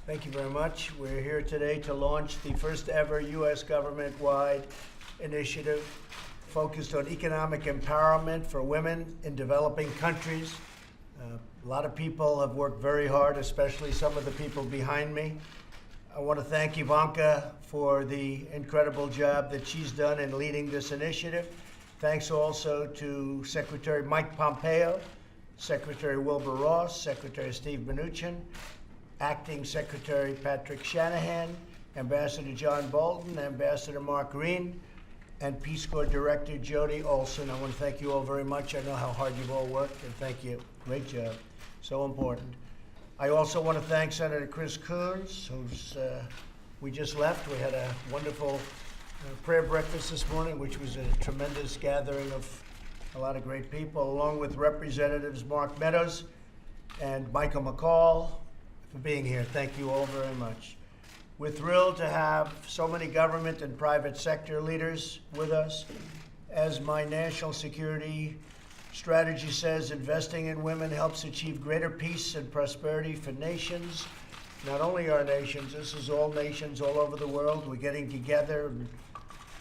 Thank you very much. We're here today to launch the first ever U.S. government-wide initiative focused on economic empowerment for women in developing countries. A lot of people have worked very hard, especially some of the people behind me. I want to thank Ivanka for the incredible job that she's done in leading this initiative. Thanks also to Secretary Mike Pompeo, Secretary Wilbur Ross, Secretary Steve Mnuchin, Acting Secretary Patrick Shanahan, Ambassador John Bolton, Ambassador Mark Green, and Peace Corps Director Jody Olson. I want to thank you all very much. I know how hard you've all worked, and thank you. Great job. So important. I also want to thank Senator Chris Coons, who's we just left. We had a wonderful prayer breakfast this morning, which was a tremendous gathering of a lot of great people, along with Representatives Mark Meadows and Michael McCall for being here. Thank you all very much. We're thrilled to have so many government and private sector leaders with us. As my national security strategy says, investing in women helps achieve greater peace and prosperity for nations. Not only our nations, this is all nations all over the world. We're getting together.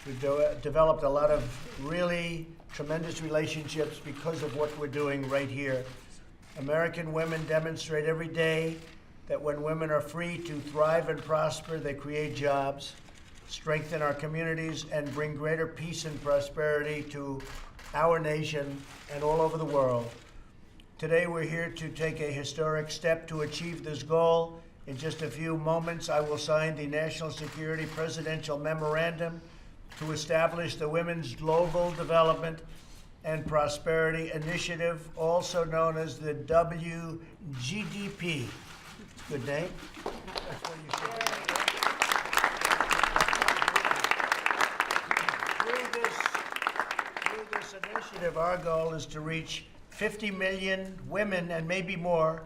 We've developed a lot of really tremendous relationships because of what we're doing right here. American women demonstrate every day that when women are free to thrive and prosper, they create jobs, strengthen our communities, and bring greater peace and prosperity to our nation and all over the world. Today, we're here to take a historic step to achieve this goal. In just a few moments, I will sign the National Security Presidential Memorandum to establish the Women's Global Development and Prosperity Initiative, also known as the WGDP. Good name. That's what you should Through this initiative, our goal is to reach 50 million women and maybe more.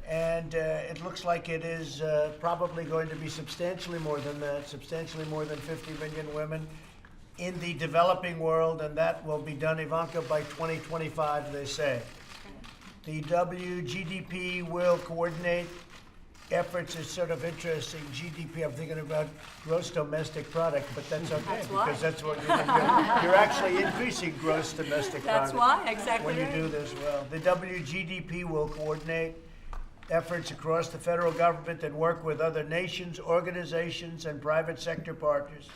And it looks like it is probably going to be substantially more than that, substantially more than 50 million women in the developing world, and that will be done, Ivanka, by 2025, they say. The WGDP will coordinate efforts. Is sort of interesting. GDP, I'm thinking about gross domestic product, but that's okay, because that's what you're doing. You're actually increasing gross domestic product. That's why, exactly. When you do this well. The WGDP will coordinate efforts across the federal government and work with other nations, organizations, and private sector partners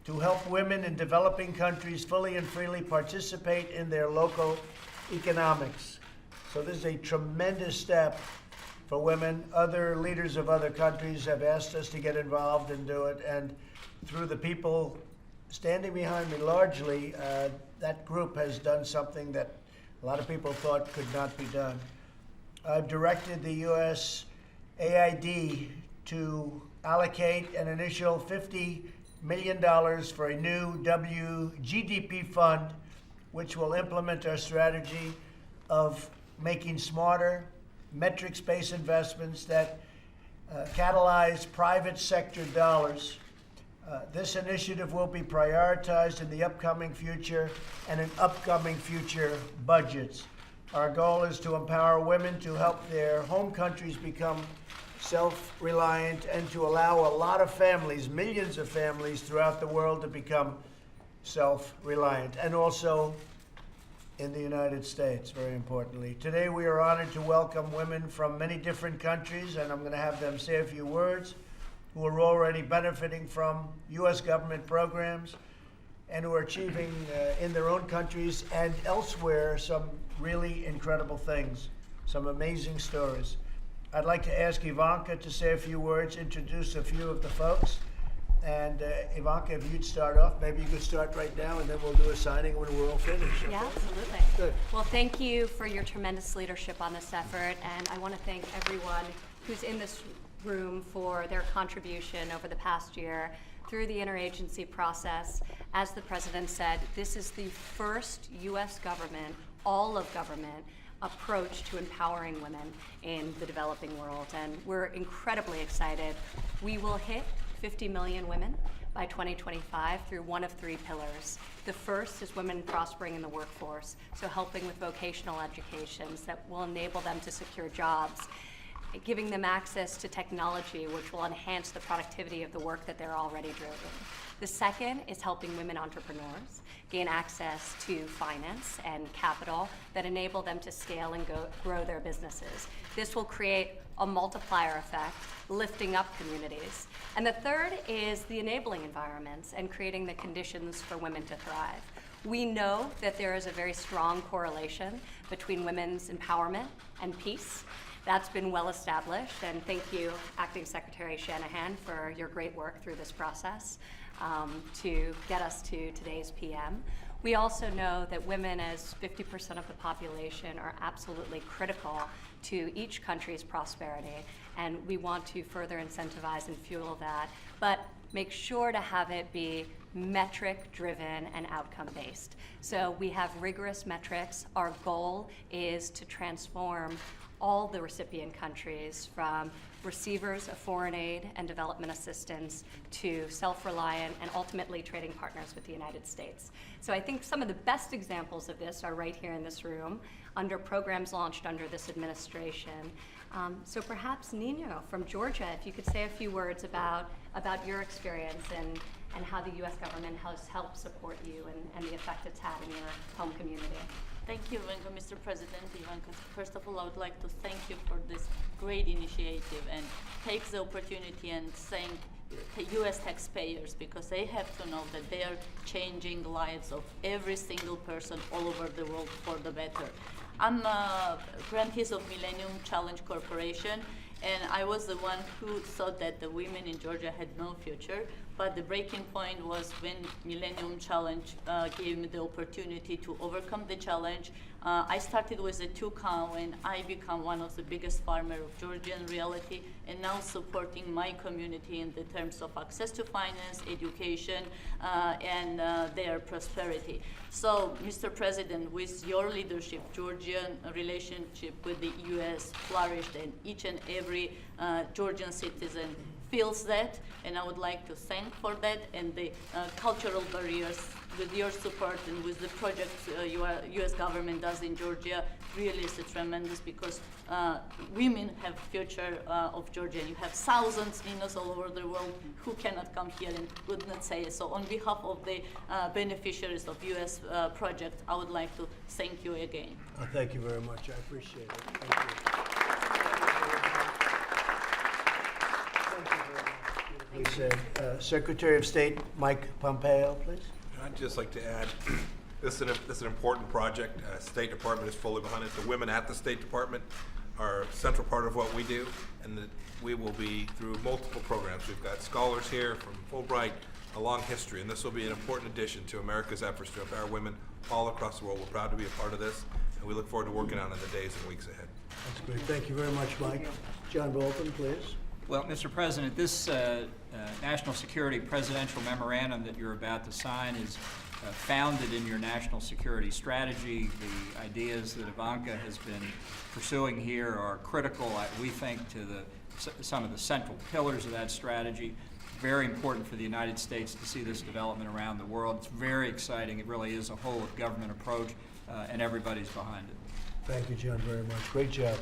to help women in developing countries fully and freely participate in their local economics. So this is a tremendous step for women. Other leaders of other countries have asked us to get involved and do it, and through the people standing behind me largely, that group has done something that a lot of people thought could not be done. I've directed the U.S. AID to allocate an initial $50 million for a new WGDP fund, which will implement our strategy of making smarter, metrics-based investments that catalyze private sector dollars. This initiative will be prioritized in the upcoming future and in upcoming future budgets. Our goal is to empower women to help their home countries become self-reliant and to allow a lot of families, millions of families throughout the world, to become self-reliant, and also in the United States, very importantly. Today we are honored to welcome women from many different countries, and I'm going to have them say a few words, who are already benefiting from U.S. government programs and who are achieving in their own countries and elsewhere some really incredible things, some amazing stories. I'd like to ask Ivanka to say a few words, introduce a few of the folks. And Ivanka, if you'd start off, maybe you could start right now, and then we'll do a signing when we're all finished. Okay? Yeah, absolutely. Good. Well, thank you for your tremendous leadership on this effort, and I want to thank everyone who's in this room for their contribution over the past year through the interagency process. As the President said, this is the first U.S. government, all of government, approach to empowering women in the developing world, and we're incredibly excited. We will hit 50 million women by 2025 through one of three pillars. The first is women prospering in the workforce, so helping with vocational educations that will enable them to secure jobs. giving them access to technology which will enhance the productivity of the work that they're already doing. The second is helping women entrepreneurs gain access to finance and capital that enable them to scale and grow their businesses. This will create a multiplier effect, lifting up communities. And the third is the enabling environments and creating the conditions for women to thrive. We know that there is a very strong correlation between women's empowerment and peace. That's been well established, and thank you, Acting Secretary Shanahan, for your great work through this process to get us to today's PM. We also know that women, as 50% of the population, are absolutely critical to each country's prosperity, and we want to further incentivize and fuel that, but make sure to have it be metric-driven and outcome-based. So we have rigorous metrics. Our goal is to transform all the recipient countries from receivers of foreign aid and development assistance to self-reliant and ultimately trading partners with the United States. So I think some of the best examples of this are right here in this room under programs launched under this administration. So perhaps Nino from Georgia, if you could say a few words about your experience and how the U.S. government has helped support you and the effect it's had in your home community. Thank you, Ivanka, Mr. President. Ivanka, first of all, I would like to thank you for this great initiative and take the opportunity and thank the U.S. taxpayers, because they have to know that they are changing the lives of every single person all over the world for the better. I'm a grantee of Millennium Challenge Corporation, and I was the one who thought that the women in Georgia had no future. But the breaking point was when Millennium Challenge gave me the opportunity to overcome the challenge. I started with a 2 cow, and I become one of the biggest farmers of Georgian reality, and now supporting my community in the terms of access to finance, education, and their prosperity. So, Mr. President, with your leadership, Georgian relationship with the U.S. flourished, and each and every Georgian citizen feels that, and I would like to thank for that, and the cultural barriers with your support and with the projects U.S. government does in Georgia really is tremendous, because women have future of Georgia. You have thousands Ninos all over the world who cannot come here and would not say it. So on behalf of the beneficiaries of U.S. project, I would like to thank you again. Thank you very much. I appreciate it. Thank you. Please, Secretary of State Mike Pompeo, please. I'd just like to add, this is an important project. State Department is fully behind it. The women at the State Department are a central part of what we do, and that we will be through multiple programs. We've got scholars here from Fulbright, a long history, and this will be an important addition to America's efforts to empower women all across the world. We're proud to be a part of this, and we look forward to working on it in the days and weeks ahead. That's great. Thank you very much, Mike. John Bolton, please. Well, Mr. President, this national security presidential memorandum that you're about to sign is founded in your national security strategy. The ideas that Ivanka has been pursuing here are critical, we think, to some of the central pillars of that strategy. Very important for the United States to see this development around the world. It's very exciting. It really is a whole of government approach, and everybody's behind it. Thank you, John, very much. Great job.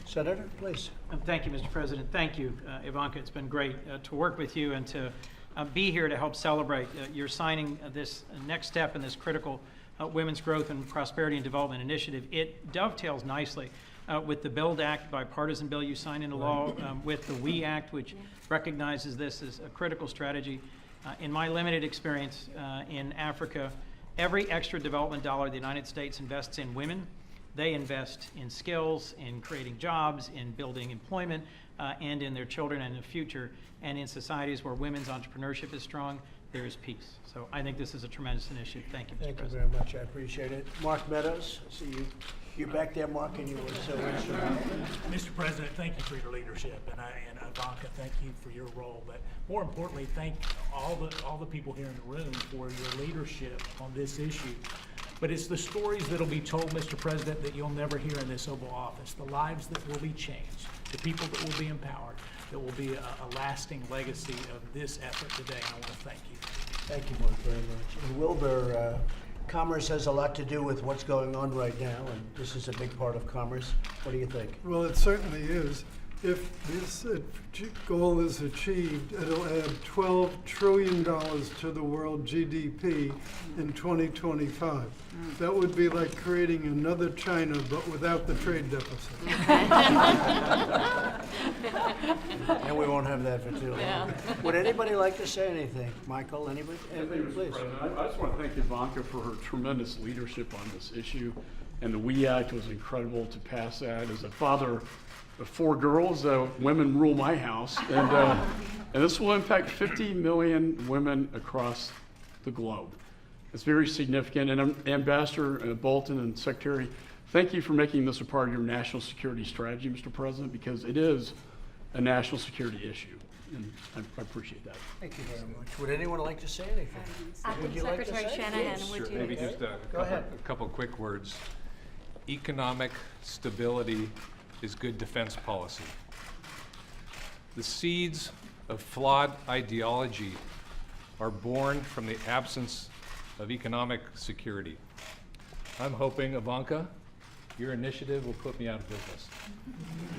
Senator, please. Thank you, Mr. President. Thank you, Ivanka. It's been great to work with you and to be here to help celebrate your signing this next step in this critical Women's Growth and Prosperity and Development Initiative. It dovetails nicely with the BUILD Act, bipartisan bill you signed into law, with the WE Act, which recognizes this as a critical strategy. In my limited experience in Africa, every extra development dollar the United States invests in women, they invest in skills, in creating jobs, in building employment, and in their children and the future. And in societies where women's entrepreneurship is strong, there is peace. So I think this is a tremendous initiative. Thank you, Mr. President. Thank you very much. I appreciate it. Mark Meadows, I see you. You're back there, Mark, and you were so instrumental. Mr. President, thank you for your leadership, and Ivanka, thank you for your role. But more importantly, thank all the people here in the room for your leadership on this issue. But it's the stories that'll be told, Mr. President, that you'll never hear in this Oval Office. The lives that will be changed, the people that will be empowered, that will be a lasting legacy of this effort today. And I want to thank you. Thank you, Mark, very much. And Wilbur, commerce has a lot to do with what's going on right now, and this is a big part of commerce. What do you think? Well, it certainly is. If this goal is achieved, it'll add $12 trillion to the world GDP in 2025. That would be like creating another China, but without the trade deficit. And we won't have that for too long. Would anybody like to say anything? Michael, anybody? Anybody, please. I just want to thank Ivanka for her tremendous leadership on this issue. And the WE Act was incredible to pass that. As a father of 4 girls, women rule my house. And this will impact 50 million women across the globe. It's very significant. And Ambassador Bolton and Secretary, thank you for making this a part of your national security strategy, Mr. President, because it is a national security issue. And I appreciate that. Thank you very much. Would anyone like to say anything? Acting Would you like to Secretary say? Shanahan, Yes. would you? Maybe just Go ahead. a couple quick words. Economic stability is good defense policy. The seeds of flawed ideology are born from the absence of economic security. I'm hoping, Ivanka, your initiative will put me out of business.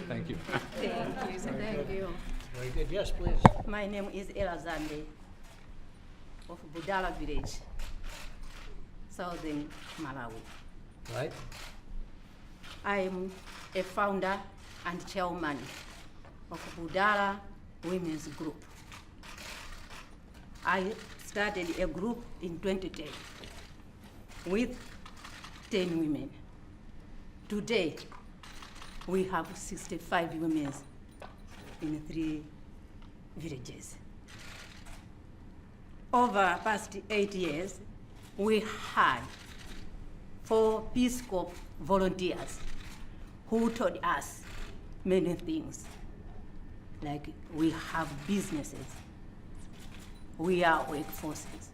Thank you. Thank you. Very good. Yes, please. My name is Elazande of Budala village, southern Malawi. Right? I am a founder and chairman of Budala Women's Group. I started a group in 2010 with 10 women. Today, we have 65 women in 3 villages. Over past 8 years, we had 4 Peace Corps volunteers who taught us many things. Like we have businesses, we are workforces.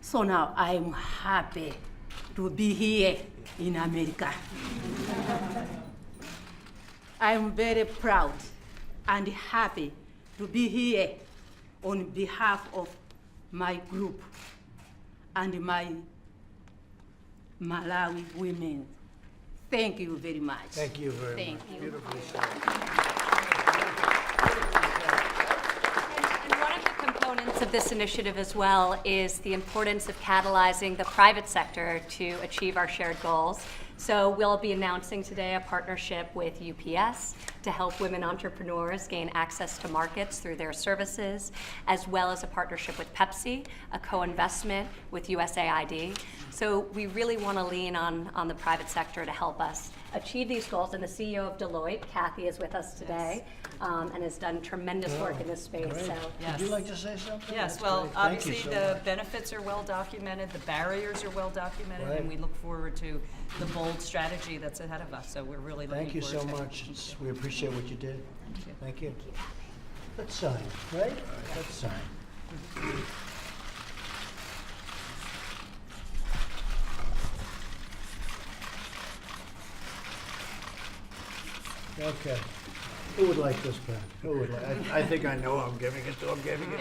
So now I'm happy to be here in America. I'm very proud and happy to be here on behalf of my group and my Malawi women. Thank you very much. Thank you very Thank much. you. Beautifully said. And one of the components of this initiative as well is the importance of catalyzing the private sector to achieve our shared goals. So we'll be announcing today a partnership with UPS to help women entrepreneurs gain access to markets through their services, as well as a partnership with Pepsi, a co-investment with USAID. So we really want to lean on the private sector to help us achieve these goals. And the CEO of Deloitte, Kathy, is with us today and has done tremendous work in this space. Great. So. Would you like to say something? Yes, That's well, great. Thank you obviously, so the much. benefits are well documented, the barriers are well documented, Right. and we look forward to the bold strategy that's ahead of us, so we're really looking Thank you forward so to it. much. We appreciate what you did. Thank you. Thank you. Let's sign, right? Let's sign. Okay. Who would like this pen? Who would like? I think I know who I'm giving it to. I'm giving it.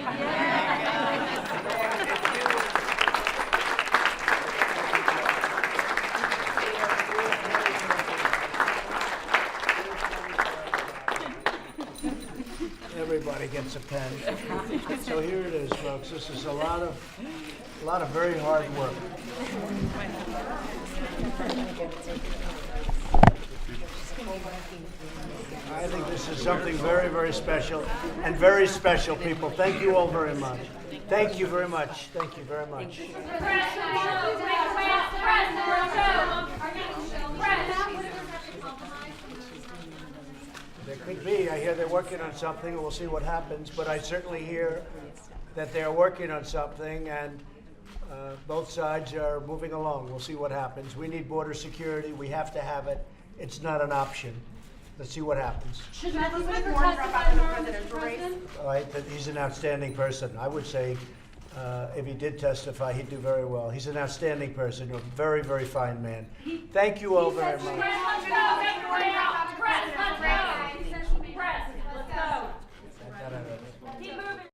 Everybody gets a pen. So here it is, folks. This is a lot of very hard work. I think this is something very, very special, and very special people. Thank you all very much. Thank you very much. Thank you very much. There could be. I hear they're working on something, and we'll see what happens. But I certainly hear that they're working on something, and both sides are moving along. We'll see what happens. We need border security. We have to have it. It's not an option. Let's see what happens. Should President Ford testify in the presidential race? All right, that he's an outstanding person. I would say if he did testify, he'd do very well. He's an outstanding person, a very, very fine man. Thank you all very much.